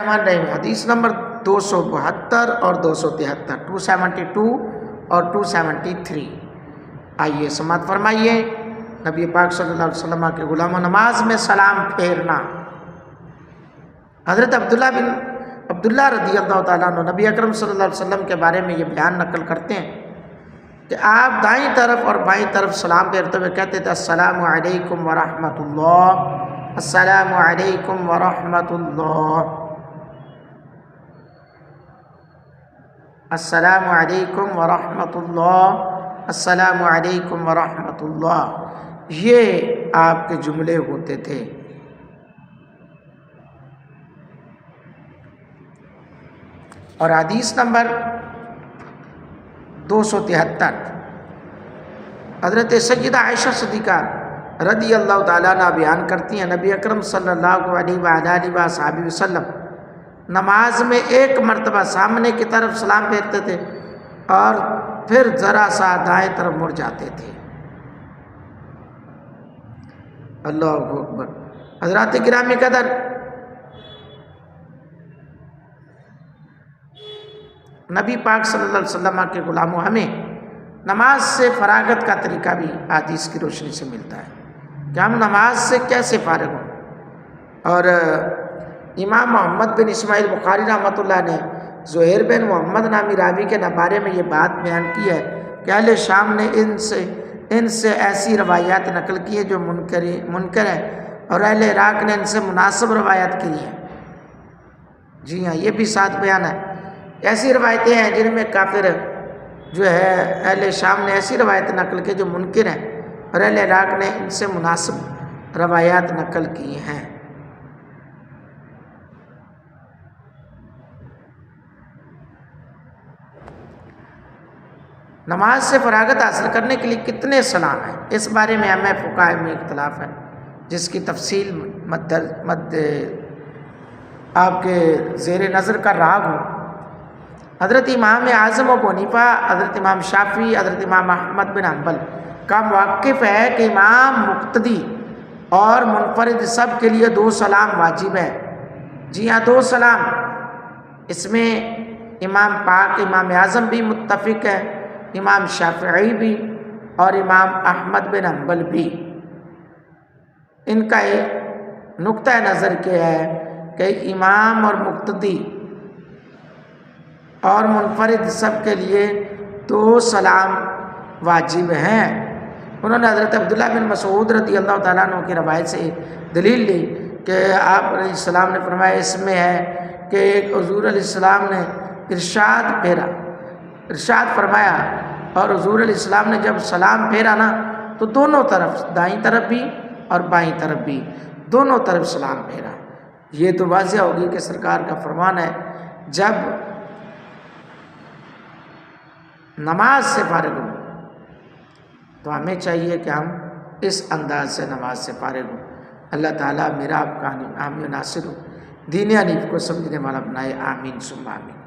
حدیث نمبر 272 اور 273، 272 اور 273۔ آئیے سماعت فرمائیے۔ نبی پاک صلی اللہ علیہ وسلم کے غلام نماز میں سلام پھیرنا۔ حضرت عبداللہ رضی اللہ تعالیٰ عنہ نبی اکرم صلی اللہ علیہ وسلم کے بارے میں یہ بیان نقل کرتے ہیں کہ آپ دائیں طرف اور بائیں طرف سلام پھیرتے ہوئے کہتے تھے السلام علیکم ورحمۃ اللہ، السلام علیکم ورحمۃ اللہ، السلام علیکم ورحمۃ اللہ، السلام علیکم ورحمۃ اللہ۔ یہ آپ کے جملے ہوتے تھے۔ اور حدیث نمبر 273، حضرت سیدہ عائشہ صدیقہ رضی اللہ تعالیٰ عنہ بیان کرتی ہیں نبی اکرم صلی اللہ علیہ وآلہ وصحبہ وسلم نماز میں ایک مرتبہ سامنے کی طرف سلام پھیرتے تھے اور پھر ذرا سا دائیں طرف مڑ جاتے تھے۔ اللہ اکبر۔ حضرات گرامی قدر، نبی پاک صلی اللہ علیہ وسلم کے غلاموں ہمیں نماز سے فراغت کا طریقہ بھی حدیث کی روشنی سے ملتا ہے کہ ہم نماز سے کیسے فارغ ہوں۔ اور امام محمد بن اسماعیل بخاری رحمۃ اللہ نے زہیر بن محمد نامی راوی کے بارے میں یہ بات بیان کی ہے کہ اہل شام نے ان سے ایسی روایات نقل کی ہیں جو منکر ہے، اور اہل عراق نے ان سے مناسب روایات کی ہیں۔ جی ہاں، یہ بھی ساتھ بیان ہے۔ ایسی روایتیں ہیں جن میں کافر جو ہے اہل شام نے ایسی روایت نقل کی جو منکر ہیں، اور اہل عراق نے ان سے مناسب روایات نقل کی ہیں۔ نماز سے فراغت حاصل کرنے کے لیے کتنے سلام ہیں، اس بارے میں ہمیں فقہاء میں اختلاف ہے، جس کی تفصیل مد آپ کے زیر نظر کر رہا ہوں۔ حضرت امام اعظم ابو حنیفہ، حضرت امام شافعی، حضرت امام احمد بن حنبل کا موقف ہے کہ امام مقتدی اور منفرد سب کے لیے 2 سلام واجب ہے۔ جی ہاں، 2 سلام۔ اس میں امام پاک امام اعظم بھی متفق ہے، امام شافعی بھی اور امام احمد بن حنبل بھی۔ ان کا ایک نقطہ نظر کیا ہے کہ امام اور مقتدی اور منفرد سب کے لیے 2 سلام واجب ہیں۔ انہوں نے حضرت عبداللہ بن مسعود رضی اللہ تعالیٰ عنہ کی روایت سے دلیل لی کہ آپ علیہ السلام نے فرمایا، اس میں ہے کہ حضور علیہ السلام نے ارشاد فرمایا، اور حضور علیہ السلام نے جب سلام پھیرا نا تو دونوں طرف، دائیں طرف بھی اور بائیں طرف بھی، دونوں طرف سلام پھیرا۔ یہ تو واضح ہوگی کہ سرکار کا فرمان ہے جب نماز سے فارغ ہوں تو ہمیں چاہیے کہ ہم اس انداز سے نماز سے فارغ ہوں۔ اللہ تعالیٰ میرا آپ کا حامی و ناصر ہو، دین حنیف کو سمجھنے والا بنائے، آمین ثم آمین۔